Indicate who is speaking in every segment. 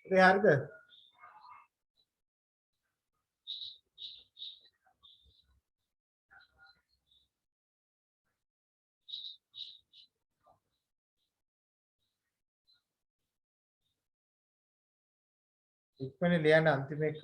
Speaker 1: ඒ හරිද? ඉක්මනේ ලියන්න අන්තිම එක.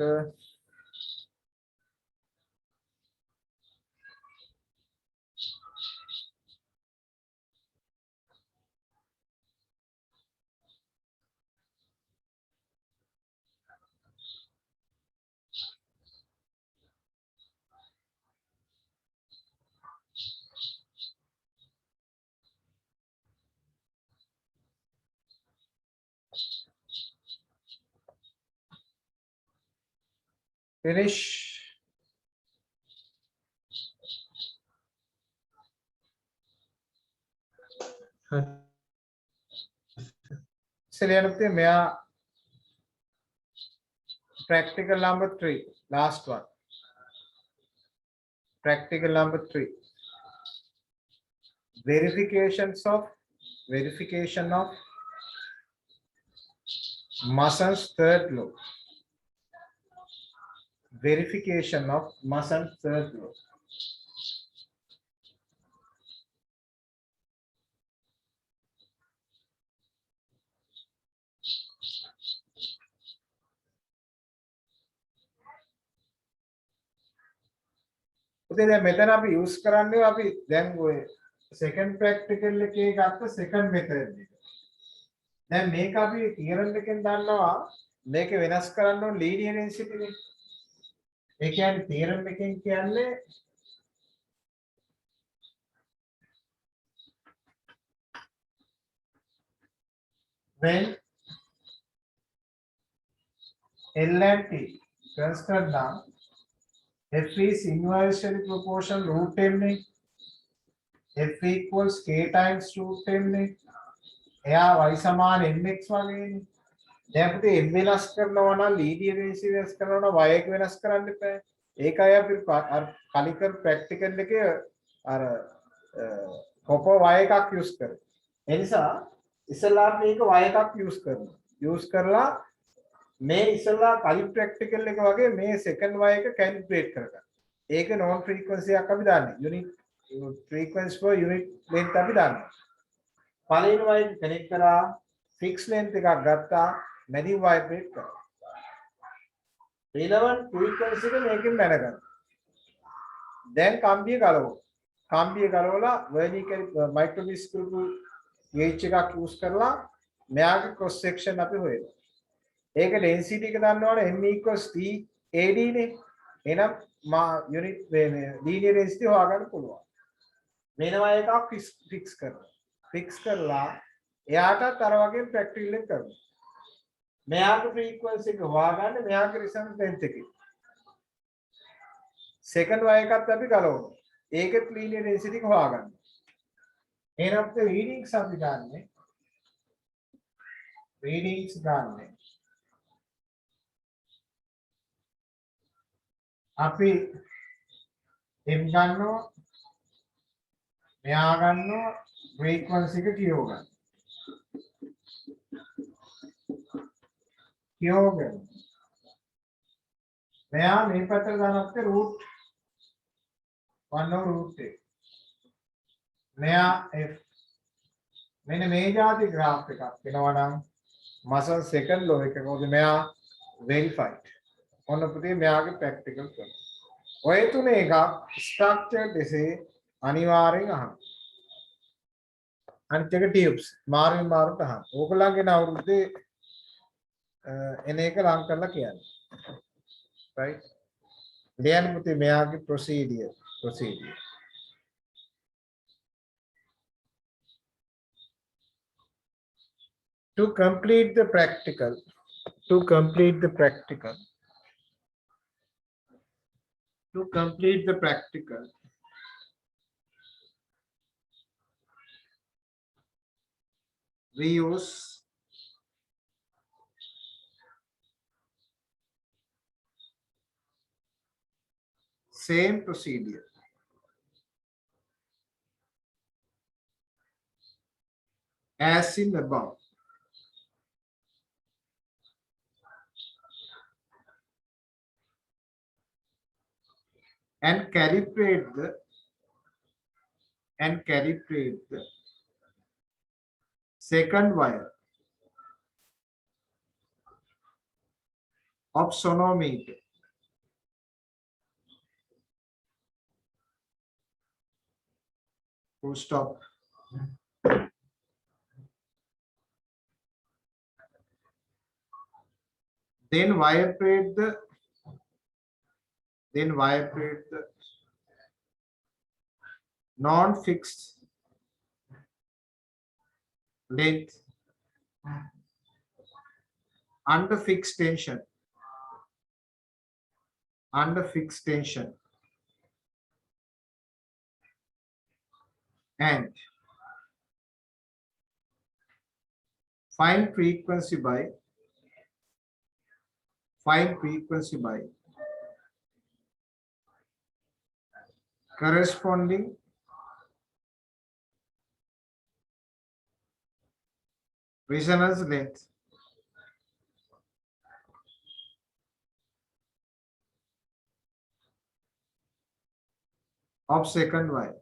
Speaker 1: finish. ඉස්සෙල්ලා මෙයා practical number 3, last one. Practical number 3. Verification of Mason's third law. Verification of Mason's third law. උදේ දැන් මෙතන අපි යූස් කරන්නේ අපි දැන් ඔය second practical එකේ ගත්ත second method එක. දැන් මේක අපි theorem එකෙන් දන්නවා මේක වෙනස් කරන්න ඕන linear density නේ. ඒ කියන්නේ theorem එකෙන් කියන්නේ when L and T constant now F is inversely proportional root m ने F equals k times root m ने එයා y සමාන mx වගේ නේ. දැන් පුතේ m වෙනස් කරනවා නම් linear density වෙනස් කරනවා නම් y එක වෙනස් කරන්න එපා. ඒකයි අපි අර කලින් කර ප්‍රැක්ටිකල් එකේ අර කොපෝ y එකක් යූස් කරේ. ඒ නිසා ඉස්සලා මේක y එකක් යූස් කරනවා. යූස් කරලා මේ ඉස්සලා කලින් ප්‍රැක්ටිකල් එක වගේ මේ සෙකන්ඩ් y එක කැල්කියුලේට් කරගන්න. ඒක නෝන් ෆ්‍රීකවන්සි එකක් අපි දාන්නේ. යුනිට් ෆ්‍රීකවන්සි per යුනිට් ලෙන්ත් අපි දාන්නේ. පළවෙනි y එක කනෙක්ට් කරා ෆික්ස් ලෙන්ත් එකක් ගත්තා මැදින් වයිබ්‍රේට් කරා. ඊළඟ ෆ්‍රීකවන්සි එක මේකෙන් දැනගන්න. දැන් කම්බිය ගලවමු. කම්බිය ගලවලා vertical microdisc කරපු gauge එකක් යූස් කරලා මෙයාගේ cross section අපි හොයනවා. ඒක density එක දන්නවනේ m equals t ad නේ. එහෙනම් මා යුනිට් මේ linear density හොයාගන්න පුළුවන්. වෙනවා එකක් ෆික්ස් කරනවා. ෆික්ස් කරලා එයාටත් අර වගේ ප්‍රැක්ටිකල් එක කරනවා. මෙයාගේ ෆ්‍රීකවන්සි එක හොයාගන්න මෙයාගේ රිසල්ට් ලෙන්ත් එකේ. සෙකන්ඩ් y එකත් අපි ගලවනවා. ඒකෙත් linear density එක හොයාගන්න. එහෙනම් අපේ රීඩින්ග්ස් අපි ගන්නෙ. රීඩින්ග්ස් ගන්නෙ. අපි m ගන්නවා. මෙයා ගන්නවා ෆ්‍රීකවන්සි එක කියව ගන්න. කියව ගන්න. මෙයා මේ පැත්තට දානකොට root 1 over root 1. මෙයා f මෙන්න මේ જાති graph එකක් වෙනවා නම් Mason's second law එක කොහොමද මෙයා verified. ඔන්න පුතේ මෙයාගේ practical කරනවා. ඔය තුනේ එකක් structured essay අනිවාර්යෙන් අහන්න. අනිත් එක tubes මාරුවෙන් මාරුට අහන්න. ඕගොල්ලන්ගේ අවුරුද්දේ එන එක ලං කරලා කියන්නේ. right? ලියන්න පුතේ මෙයාගේ procedure. To complete the practical, we use same procedure as in above. and calibrate the second wire of sonometer. Full stop. Then vibrate the non-fixed length under fixed tension and find frequency by corresponding resonance length of second wire.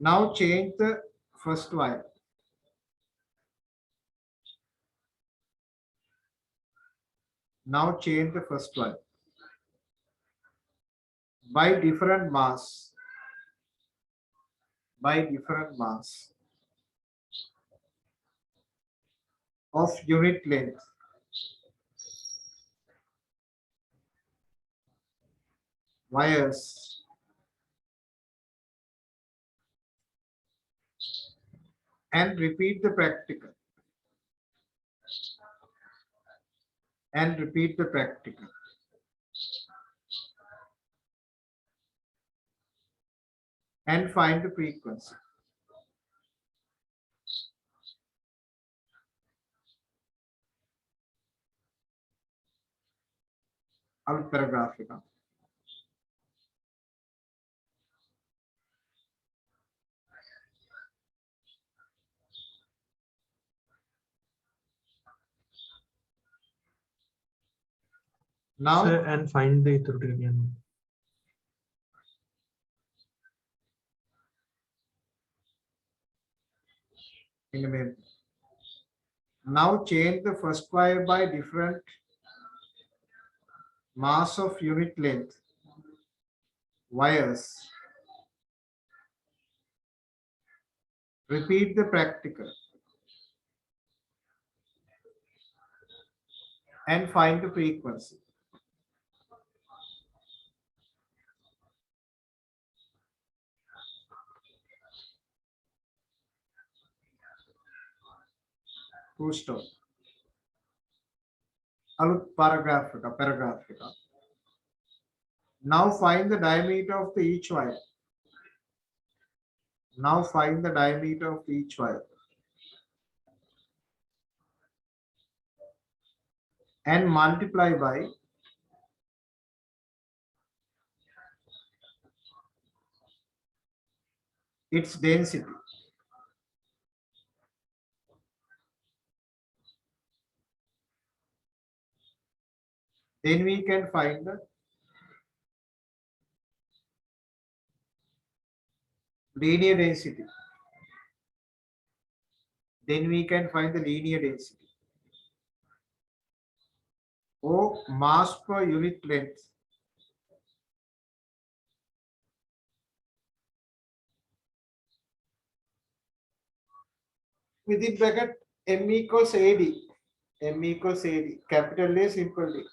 Speaker 1: Now change the first wire. Now change the first wire by different mass of unit length wires and repeat the practical. And find the frequency. Alperagrafica. Now
Speaker 2: Sir, and find the authority again.
Speaker 1: In a minute. Now change the first wire by different mass of unit length wires. Repeat the practical and find the frequency. Full stop. Paragraph. Now find the diameter of each wire. And multiply by its density. Then we can find the linear density. Or mass per unit length. Within bracket M equals AD. Capital A, simple D.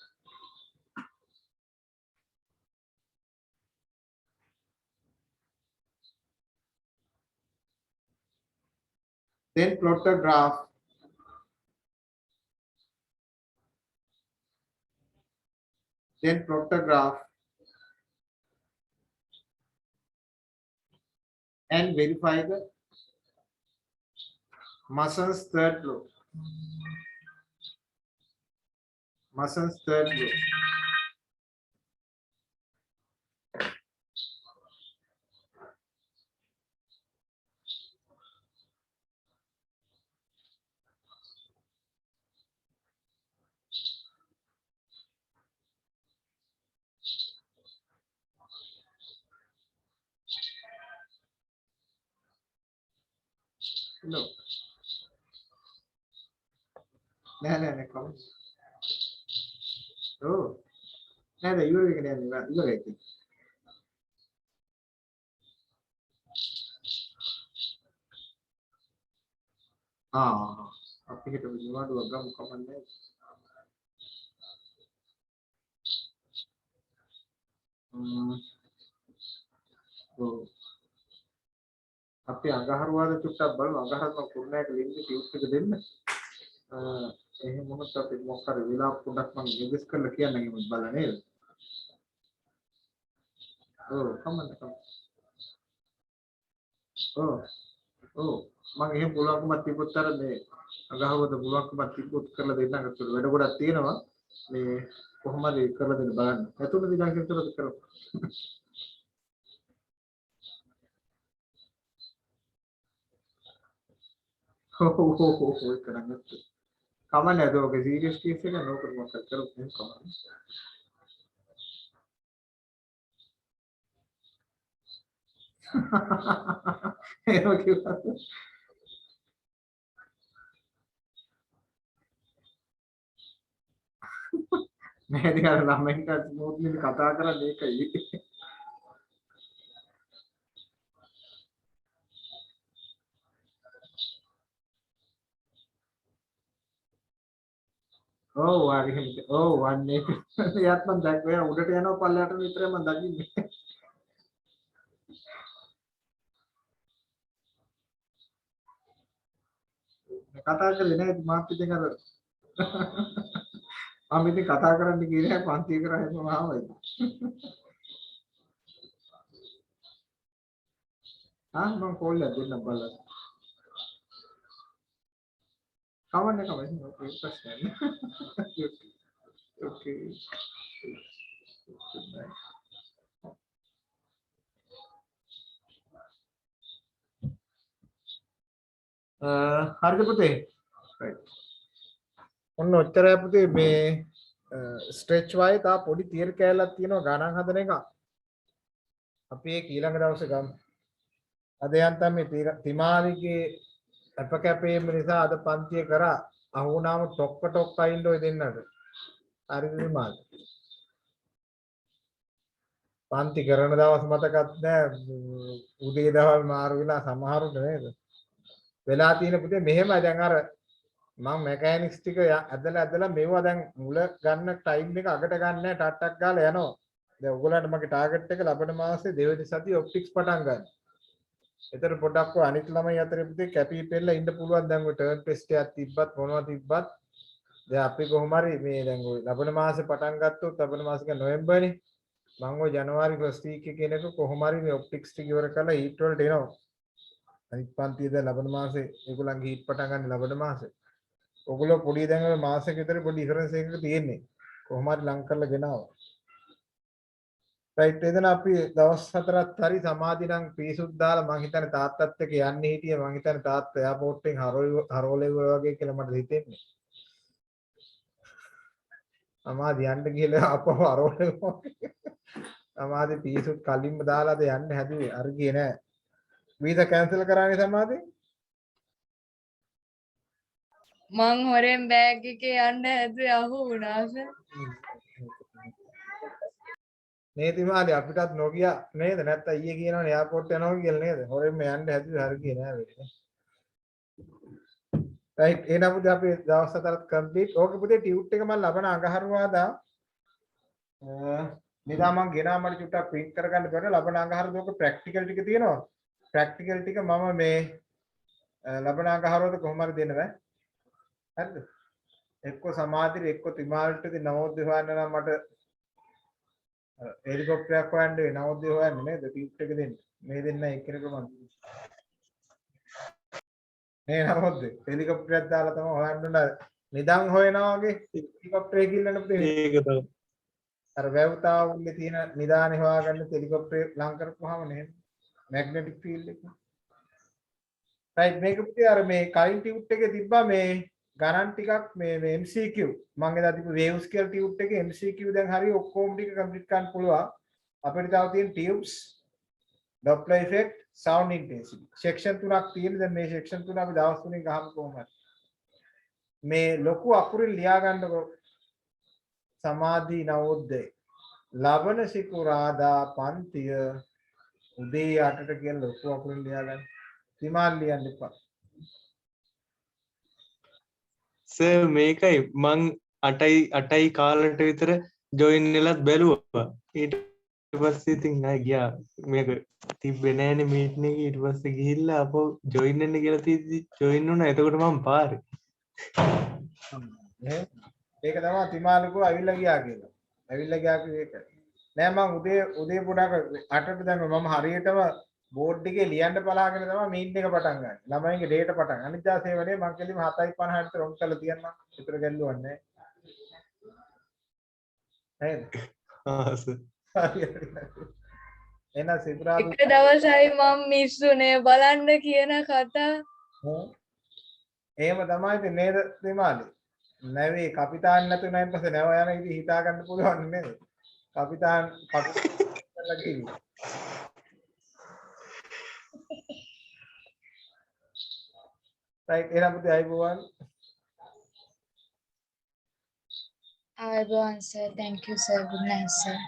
Speaker 1: Then plot a graph. And verify the Mason's third law. No. නෑ කොහොමද? ඔව්. නෑ ඉවර වෙගෙන යන්නේ ඉවරයි ඉතින්. අපි හිතුව නිවාඩුවක් ගමු කමන්නේ. ඔව්. අපි අඟහරුවාද චුට්ටක් බලමු අඟහරුවා කුරුණෑට ලින්ක් ටියුබ් එක දෙන්න. එහෙම මොකද අපි මොකක් හරි විලාප පොඩක් මම නිගස් කරලා කියන්නම් එහෙම බලලා නේද? ඔව් කමන්න. ඔව් මම එහෙම පුළුවන්කමක් තිබ්බොත් අර මේ අඟහරුවාද පුළුවන්කමක් තිබ්බොත් කරලා දෙන්නම්. ඒකට වැඩ ගොඩක් තියෙනවා. මේ කොහොම හරි කරලා දෙන්න බලන්න. එතකොට දිගට විතරද කරමු. හෝ කරන්නේ. කමන්නේ අද ඔගේ සීරියස් කේස් එක නෝකර මොකක් කරලා එහෙම කමන්නේ. එහෙම කිව්වද? නෑ ඉතින් අර ළමයින්ට ස්මූත්ලි කතා කරන්නේ ඒකයි. ඔව් හරි එහෙම. ඔව් වන්නේ. එයාත් මම දැක්කේ උඩට යනවා පල්ලයට විතරයි මම දකින්නේ. කතා කරේ නෑ මාත් ඉතින් අර මම ඉතින් කතා කරන්න ගියේ පන්ති කරා හැම ආවයි. මම කෝල් එකක් දෙන්න බලන්න. කමන්නේ ඔකේ ප්‍රශ්නයක් නෑ. ඕකේ. හරිද පුතේ? right. ඔන්න ඔච්චරයි පුතේ මේ ස්ට්‍රෙච් වයි තා පොඩි තියරි කැලලක් තියෙනවා ගණන් හදන එක. අපි ඒක ඊළඟ දවසේ ගමු. අද යන්තම් මේ තිමාලිගේ අප කැපීම නිසා අද පන්තිය කරා අහුණාම ටොක්ක අයින්ද ඔය දෙන්නට. හරිද තිමාල්? පන්ති කරන දවස් මතකත් නෑ උදේ දවල් මාරු වෙලා සමහරුට නේද? වෙලා තියෙන පුතේ මෙහෙමයි දැන් අර මම මෙකැනික්ස් ටික ඇදලා මේවා දැන් මුල ගන්න ටයිම් එක අගට ගන්න නැහැ ටට්ටක් ගාලා යනවා. දැන් ඔයගොල්ලන්ට මගේ ටාගට් එක ලබන මාසේ දෙවෙනි සතියේ ඔප්ටික්ස් පටන් ගන්න. ඒතර පොඩක් අනිත් ළමයි අතරේ පුතේ කැපී පෙන්නලා ඉන්න පුළුවන් දැන් ඔය ටර්න් ටෙස්ට් එකක් තිබ්බත් මොනවා තිබ්බත් දැන් අපි කොහොම හරි මේ දැන් ඔය ලබන මාසේ පටන් ගත්තොත් ලබන මාසේ නොවැම්බර්නේ මම ඔය ජනවාරි ෆස්ට් වීක් එකේ කෙනෙක් කොහොම හරි මේ ඔප්ටික්ස් ටික ඉවර කරලා හීට් වලට එනවා. අනිත් පන්තිය දැන් ලබන මාසේ ඒගොල්ලන්ගේ හීට් පටන් ගන්න ලබන මාසේ. ඔගොල්ලෝ පොඩි දැන් ඔය මාසෙක විතර පොඩි ඩිෆරන්ස් එකක් තියෙන්නේ. කොහොම හරි ලං කරලා ගෙනාවා. රයිට් එදෙන අපි දවස් 4ක් හරි සමාධි නම් පීසුත් දාලා මං හිතන්නේ තාත්තත් එක්ක යන්නේ හිටියේ මං හිතන්නේ තාත්තා එයාපෝට් එකෙන් හරෝලෙව්වා වගේ කියලා මට හිතෙන්නේ. සමාධි යන්න ගිහලා ආපහු හරෝලෙව්වා. සමාධි පීසුත් කලින්ම දාලාද යන්න හැදුවේ. අර ගියේ නෑ. වීසා කැන්සල් කරානේ සමාධි.
Speaker 3: මං හොරෙන් බෑග් එකේ යන්න හැදුවේ අහු වුණාද?
Speaker 1: නේද මාලි අපිටත් නොකිය නේද නැත්නම් ඊයේ කියනවනේ එයාපෝට් යනවා කියලා නේද හොරෙන්ම යන්න හැදුවේ හරිය නෑ වෙන්නේ රයිට් එහෙනම් පුතේ අපි දවස් 4ක් කම්ප්ලීට් ඕකේ පුතේ ටියුට් එක මම ලබන අඟහරුවාදා නිදා මම ගෙනා මට චුට්ටක් ප්‍රින්ට් කරගන්න බැරි ලබන අඟහරුවාදා ඕක ප්‍රැක්ටිකල් ටික තියෙනවා ප්‍රැක්ටිකල් ටික මම මේ ලබන අඟහරුවාදා කොහොම හරි දෙන්න බෑ හරිද එක්ක සමාධිර එක්ක තිමාල්ටදී නවෝදය හොයන්න නම් මට හෙලිකොප්ටරයක් හොයන්න වෙයි නවෝදය හොයන්න නේද ටියුට් එක දෙන්න මේ දෙන්න එක්කෙනෙකුම නේ නවෝදය හෙලිකොප්ටරයක් දාලා තමයි හොයන්න උන නිදන් හොයනවා වගේ හෙලිකොප්ටරේ කිල්ලන්න පුතේ
Speaker 2: ඒක තමයි
Speaker 1: අර වැව්තාවුල්ලේ තියෙන නිදානේ හොයාගන්න හෙලිකොප්ටරේ ලං කරපුවාම නේ මැග්නටික් ෆීල්ඩ් එක රයිට් මේක පුතේ අර මේ කලින් ටියුට් එකේ තිබ්බා මේ ගණන් ටිකක් මේ MCQ මම එදා තිබු වේව්ස් කියලා ටියුට් එකේ MCQ දැන් හරිය ඔක්කොම ටික කම්ප්ලීට් කරන්න පුළුවන් අපිට තව තියෙන ටියුබ්ස් Doppler effect, sound intensity. section 3ක් තියෙන. දැන් මේ section 3 අපි දවස් 3කින් ගහමු කොහොමද? මේ ලොකු අකුරින් ලියා ගන්නකො. සමාධි නවෝදය. ලබන සිකුරාදා පන්තිය උදේ 8ට කියන ලොකු අකුරින් ලියා ගන්න. විමාන ලියන්න එපා.
Speaker 2: සර් මේකයි මං 8යි කාලට විතර ජොයින් වෙලත් බැලුවා. ඊට පස්සේ ඉතින් ආයි ගියා. මේක තිබ්බේ නෑනේ මීටින් එකේ. ඊට පස්සේ ගිහිල්ලා අපෝ ජොයින් වෙන්න කියලා තියදී ජොයින් වුණා. එතකොට මම පාරේ.
Speaker 1: ඒක තමයි තිමාලකෝ ඇවිල්ලා ගියා කියලා. ඇවිල්ලා ගියා කිව්වේ ඒක. නෑ මං උදේ පොඩක් 8ට දැන් මම හරියටම බෝඩ් එකේ ලියන්න බලාගෙන තමයි මීටින් එක පටන් ගන්නේ. ළමයින්ගේ ඩේට පටන්. අනිත් දාසේ වැඩේ මං කෙලිම 7:50ට විතර ඔන් කරලා තියන්නම්. විතර ගැල්ලුවක් නෑ. නේද?
Speaker 2: ආ සර්.
Speaker 1: එන සිකුරාදා
Speaker 3: එක දවසයි මම මිස්සුනේ බලන්න කියන කතා.
Speaker 1: එහෙම තමයි ඉතින් නේද තිමාලි? නැවේ කපිතාන් නැතු නැන් පස්සේ නැව යන ඉතින් හිතා ගන්න පුළුවන් නේද? කපිතාන් කරලා කිව්වේ. right එහෙනම් පුතේ අයබෝවන්.
Speaker 3: ආයුබෝවන් sir. Thank you sir. Good night sir.